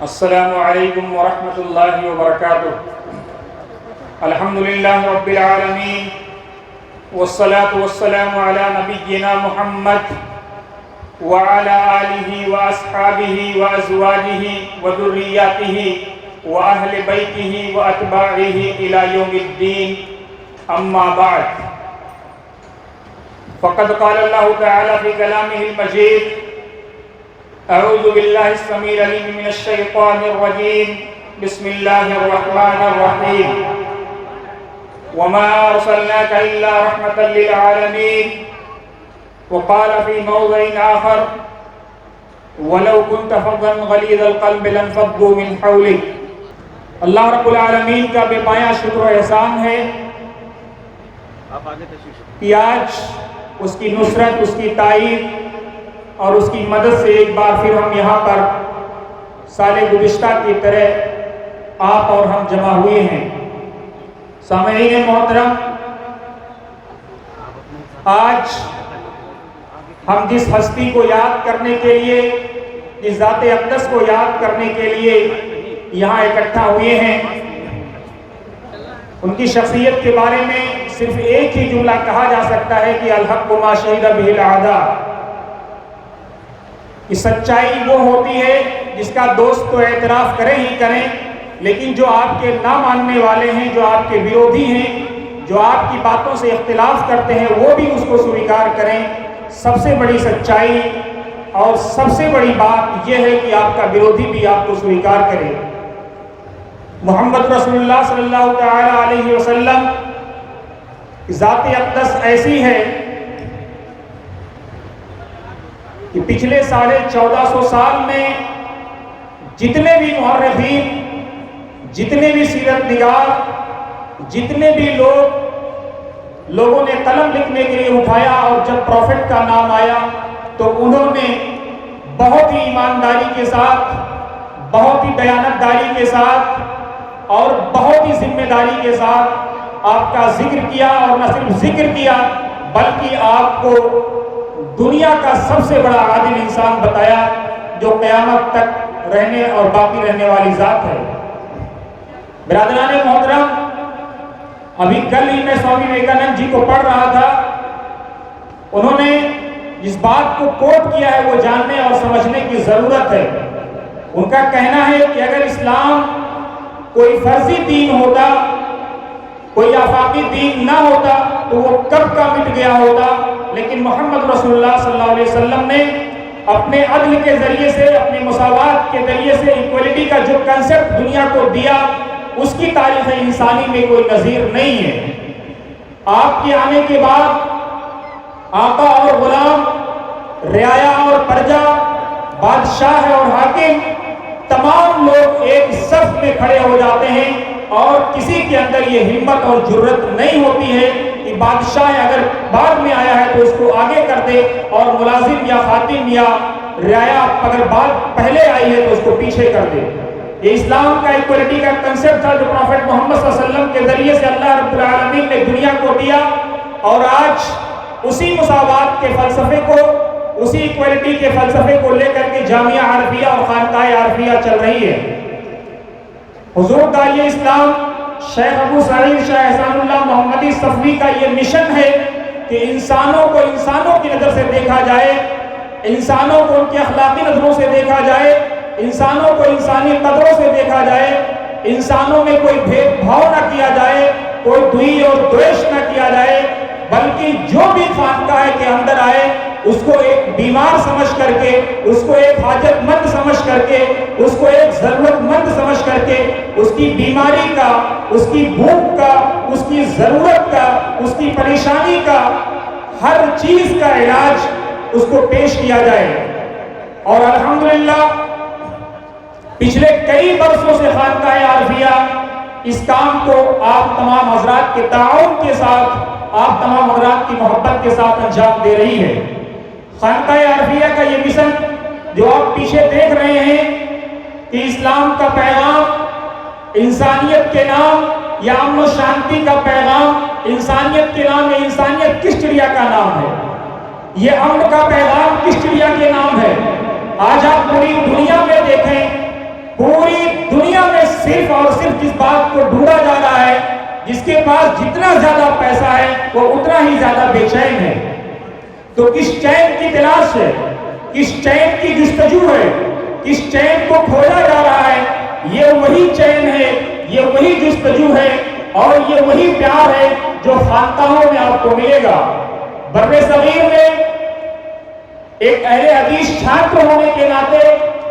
السلام علیکم ورحمۃ اللہ وبرکاتہ۔ الحمدللہ رب العالمین والصلاة والسلام علی نبینا محمد وعلی آلہ واصحابہ وازواجہ وذریاتہ واہل بیتہ واتباعہ الی یوم الدین، اما بعد، فقد قال اللہ تعالی فی کلامہ المجید: اعوذ باللہ السمیع العلیم من الشیطان الرجیم، بسم اللہ الرحمن الرحیم، وما ارسلناک الا رحمة للعالمین، وقال فی موضع آخر: ولو كنت فظا غلیظ القلب لانفضوا من حولک۔ اللہ رب العالمین کا بے پایہ شکر و احسان ہے کہ آج اس کی نصرت، اس کی تائید اور اس کی مدد سے ایک بار پھر ہم یہاں پر سال گزشتہ کی طرح آپ اور ہم جمع ہوئے ہیں۔ سامعین محترم، آج ہم جس ہستی کو یاد کرنے کے لیے، جس ذات اقدس کو یاد کرنے کے لیے یہاں اکٹھا ہوئے ہیں، ان کی شخصیت کے بارے میں صرف ایک ہی جملہ کہا جا سکتا ہے کہ الحق ما شہد بہ الاعداء، کہ سچائی وہ ہوتی ہے جس کا دوست تو اعتراف کریں ہی کریں، لیکن جو آپ کے نہ ماننے والے ہیں، جو آپ کے ویرودھی ہیں، جو آپ کی باتوں سے اختلاف کرتے ہیں، وہ بھی اس کو سویکار کریں۔ سب سے بڑی سچائی اور سب سے بڑی بات یہ ہے کہ آپ کا ویرودھی بھی آپ کو سویکار کرے۔ محمد رسول اللہ صلی اللہ تعالی علیہ وسلم کی ذات اقدس ایسی ہے کہ پچھلے 1450 سال میں جتنے بھی مورخین، جتنے بھی سیرت نگار، جتنے بھی لوگوں نے قلم لکھنے کے لیے اٹھایا، اور جب پروفٹ کا نام آیا تو انہوں نے بہت ہی ایمانداری کے ساتھ، بہت ہی دیانتداری کے ساتھ اور بہت ہی ذمہ داری کے ساتھ آپ کا ذکر کیا، اور نہ صرف ذکر کیا بلکہ آپ کو دنیا کا سب سے بڑا عادل انسان بتایا، جو قیامت تک رہنے اور باقی رہنے والی ذات ہے۔ برادران محترم، ابھی کل ہی میں سوامی وویکانند جی کو پڑھ رہا تھا۔ انہوں نے جس بات کو کوٹ کیا ہے وہ جاننے اور سمجھنے کی ضرورت ہے۔ ان کا کہنا ہے کہ اگر اسلام کوئی فرضی دین ہوتا، کوئی آفاقی دین نہ ہوتا تو وہ کب کا مٹ گیا ہوتا، لیکن محمد رسول اللہ صلی اللہ علیہ وسلم نے اپنے عدل کے ذریعے سے، اپنے مساوات کے ذریعے سے ایکوالٹی کا جو کنسپٹ دنیا کو دیا، اس کی تاریخ انسانی میں کوئی نظیر نہیں ہے۔ آپ کے آنے کے بعد آقا اور غلام، رعایا اور پرجا، بادشاہ اور حاکم، تمام لوگ ایک صف میں کھڑے ہو جاتے ہیں، اور کسی کے اندر یہ ہمت اور جرت نہیں ہوتی ہے کہ بادشاہ اگر بعد میں آیا ہے تو اس کو آگے کر دے، اور ملازم یا خادم یا رعایا اگر بعد پہلے آئی ہے تو اس کو پیچھے کر دے۔ یہ اسلام کا ایکوالٹی کا کنسپٹ تھا جو پروفٹ محمد صلی اللہ علیہ وسلم کے ذریعے سے اللہ رب العالمین نے دنیا کو دیا، اور آج اسی مساوات کے فلسفے کو، اسی ایکوالٹی کے فلسفے کو لے کر کے جامعہ عارفیہ اور خانقاہ عارفیہ چل رہی ہے۔ حضور داعی اسلام شیخ ابو سعید شاہ احسان اللہ محمدی صفوی کا یہ مشن ہے کہ انسانوں کو انسانوں کی نظر سے دیکھا جائے، انسانوں کو ان کی اخلاقی نظروں سے دیکھا جائے، انسانوں کو انسانی قدروں سے دیکھا جائے، انسانوں میں کوئی بھید بھاؤ نہ کیا جائے، کوئی دوئی اور دویش نہ کیا جائے، بلکہ جو بھی خانقاہ کے اندر آئے اس کو ایک بیمار سمجھ کر کے، اس کو ایک حاجت مند سمجھ کر کے، اس کو ایک ضرورت مند سمجھ کر کے، اس کی بیماری کا، اس کی بھوک کا، اس کی ضرورت کا، اس کی پریشانی کا، ہر چیز کا علاج اس کو پیش کیا جائے۔ اور الحمدللہ پچھلے کئی برسوں سے خانقاہ عارفیہ اس کام کو آپ تمام حضرات کے تعاون کے ساتھ، آپ تمام حضرات کی محبت کے ساتھ انجام دے رہی ہے۔ خانقاہ عارفیہ کا یہ مشن جو آپ پیچھے دیکھ رہے ہیں کہ اسلام کا پیغام، انسانیت کے نام یا امن و شانتی کا پیغام، انسانیت کے نام، یا انسانیت کس چڑیا کا نام ہے؟ یہ امن کا پیغام کس چڑیا کے نام ہے؟ آج آپ پوری دنیا میں دیکھیں، پوری پاس جتنا زیادہ پیسہ ہے وہ اتنا ہی زیادہ بے چین ہے۔ تو کس چین کی تلاش ہے، کس چین کی جستجو ہے، کس چین کو کھوجا جا رہا ہے؟ یہ وہی چین ہے، یہ وہی جستجو ہے، اور یہ وہی پیار ہے جو خانقاہوں میں آپ کو ملے گا۔ بر صغیر میں ایک اہل حدیث چھاتر ہونے کے ناطے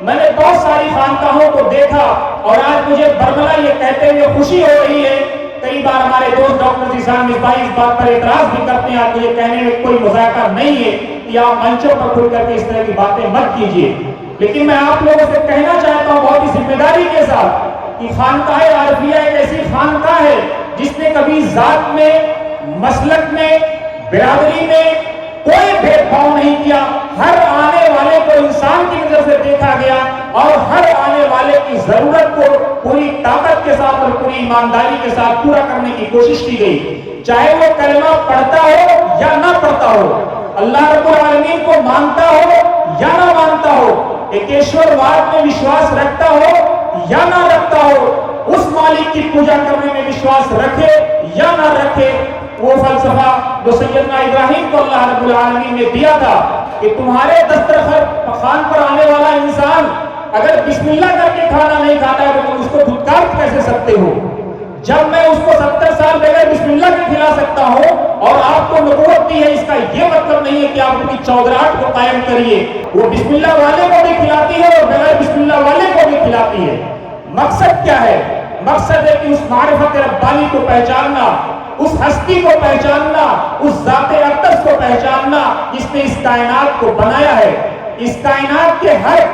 میں نے بہت ساری خانقاہوں کو دیکھا، اور آج مجھے برملا یہ کہتے ہوئے خوشی ہو رہی ہے، کئی بار ہمارے دوست ڈاکٹر ذیشان مصباحی اس بات پر اعتراض بھی کرتے ہیں، آپ کو یہ کہنے میں کوئی مذاکرہ نہیں ہے کہ آپ منچوں پر کھل کر کے اس طرح کی باتیں مت کیجیے، لیکن میں آپ لوگوں سے کہنا چاہتا ہوں بہت ہی ذمہ داری کے ساتھ کہ خانقاہ عارفیہ ایک ایسی خانقاہ ہے جس نے کبھی ذات میں، مسلک میں، برادری میں کوئی بھید بھاؤ نہیں کیا۔ ہر آنے والے کو انسان کی نظر سے دیکھا گیا، اور ہر آنے والے کی ضرورت کو پوری طاقت کے ساتھ اور پوری ایمانداری کے ساتھ پورا کرنے کی کوشش کی گئی، چاہے وہ کلمہ پڑھتا ہو یا نہ پڑھتا ہو، اللہ رب العالمین کو مانتا ہو یا نہ مانتا ہو، ایکیشور واد میں وشواس رکھتا ہو یا نہ رکھتا ہو، اس مالک کی پوجا کرنے میں وشواس رکھے یا نہ رکھے۔ وہ فلسفہ جو سیدنا ابراہیم کو اللہ رب العالمین نے دیا تھا کہ تمہارے دسترخوان پر آنے والا انسان اگر بسم اللہ کر کے کھانا نہیں کھاتا ہے تو تم اس کو دھتکار کیسے سکتے ہو؟ جب میں اس کو 70 سال بغیر بسم اللہ کے کھلا سکتا ہوں اور آپ کو نبوت دی ہے، اس کا یہ مطلب نہیں ہے کہ آپ اپنی چودراہٹ کو قائم کریے۔ وہ بسم اللہ والے کو بھی کھلاتی ہے اور بغیر بسم اللہ والے کو بھی کھلاتی ہے۔ مقصد کیا ہے؟ مقصد ہے کہ اس معرفت ربانی کو پہچاننا، اس ہستی کو پہچاننا، اس ذات اقدس کو پہچاننا جس نے اس کائنات کو بنایا ہے۔ اس کائنات کے ہر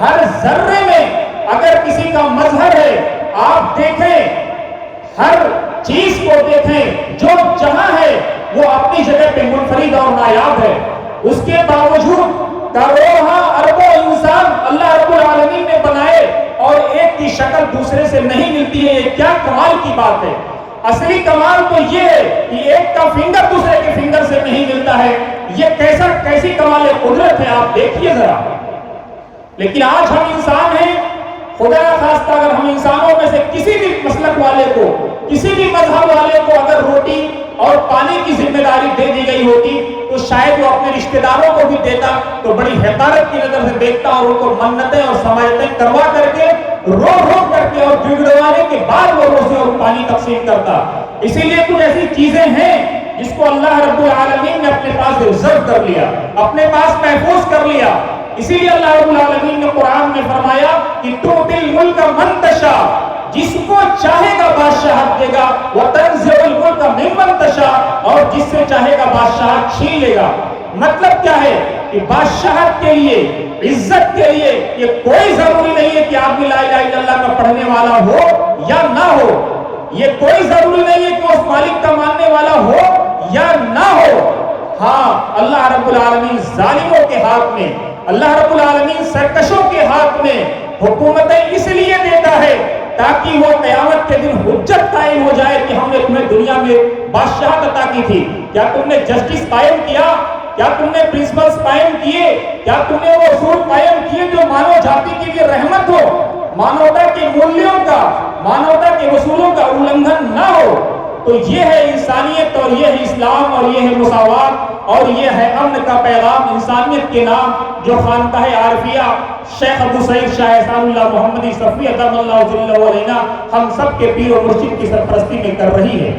ہر ذرے میں اگر کسی کا مظہر ہے، آپ دیکھیں، ہر چیز کو دیکھیں، جو جہاں ہے وہ اپنی جگہ پہ منفرد اور نایاب ہے، اس کے باوجود کروڑوں اربوں انسان اللہ رب العالمین نے بنائے اور ایک کی شکل دوسرے سے نہیں ملتی ہے۔ یہ کیا کمال کی بات ہے! اصلی کمال تو یہ ہے کہ ایک کا فنگر دوسرے کے فنگر سے نہیں ملتا ہے۔ یہ کیسی کمال قدرت ہے، آپ دیکھیے ذرا۔ لیکن آج ہم انسان ہیں، خدا نخواستہ اگر ہم انسانوں میں سے کسی بھی مسلک والے کو، کسی بھی مذہب والے کو اگر روٹی اور پانی کی ذمہ داری دے دی گئی ہوتی تو شاید وہ اپنے رشتہ داروں کو بھی دیتا تو بڑی حقارت کی نظر سے دیکھتا اور ان کو منتیں اور سماجتیں کروا کر کے، رو کر کے اور گڑگڑانے کے بعد وہ روزے اور پانی تقسیم کرتا۔ اسی لیے کچھ ایسی چیزیں ہیں جس کو اللہ رب العالمین نے اپنے پاس ریزرو کر لیا، اپنے پاس محفوظ کر لیا۔ اسی لیے اللہ رب العالمین نے قرآن میں فرمایا کہ تؤتی الملک من تشاء، جس کو چاہے گا بادشاہت دے گا، وتنزع الملک ممن تشاء، اور جس سے چاہے گا بادشاہت چھین لے گا۔ مطلب کیا ہے کہ بادشاہت کے لیے، عزت کے لیے یہ کوئی ضروری نہیں ہے کہ آدمی لا الہ الا اللہ کا پڑھنے والا ہو یا نہ ہو، یہ کوئی ضروری نہیں ہے کہ اس مالک کا ماننے والا ہو یا نہ ہو۔ ہاں، اللہ رب العالمین ظالموں کے ہاتھ میں، اللہ رب العالمین سرکشوں کے ہاتھ میں حکومتیں اس لیے دیتا ہے تاکہ وہ قیامت کے دن حجت قائم ہو جائے کہ ہم نے تمہیں دنیا میں بادشاہت عطا کی تھی، کیا تم نے جسٹس قائم کیا؟ کیا تم نے پرنسپلز قائم کیے؟ کیا تم نے وہ اصول قائم کیے جو مانو جاتی کے لیے رحمت ہو، مانوتا کے مولیوں کا، مانوتا کے اصولوں کا النگھن نہ ہو؟ تو یہ ہے انسانیت، اور یہ ہے اسلام، اور یہ ہے مساوات، اور یہ ہے امن کا پیغام انسانیت کے نام جو خانقاہ عارفیہ شیخ ابو سعید شاہ احسان اللہ محمدی صفوی ادم اللہ جل وعلا ہم سب کے پیر و مرشد کی سرپرستی میں کر رہی ہے۔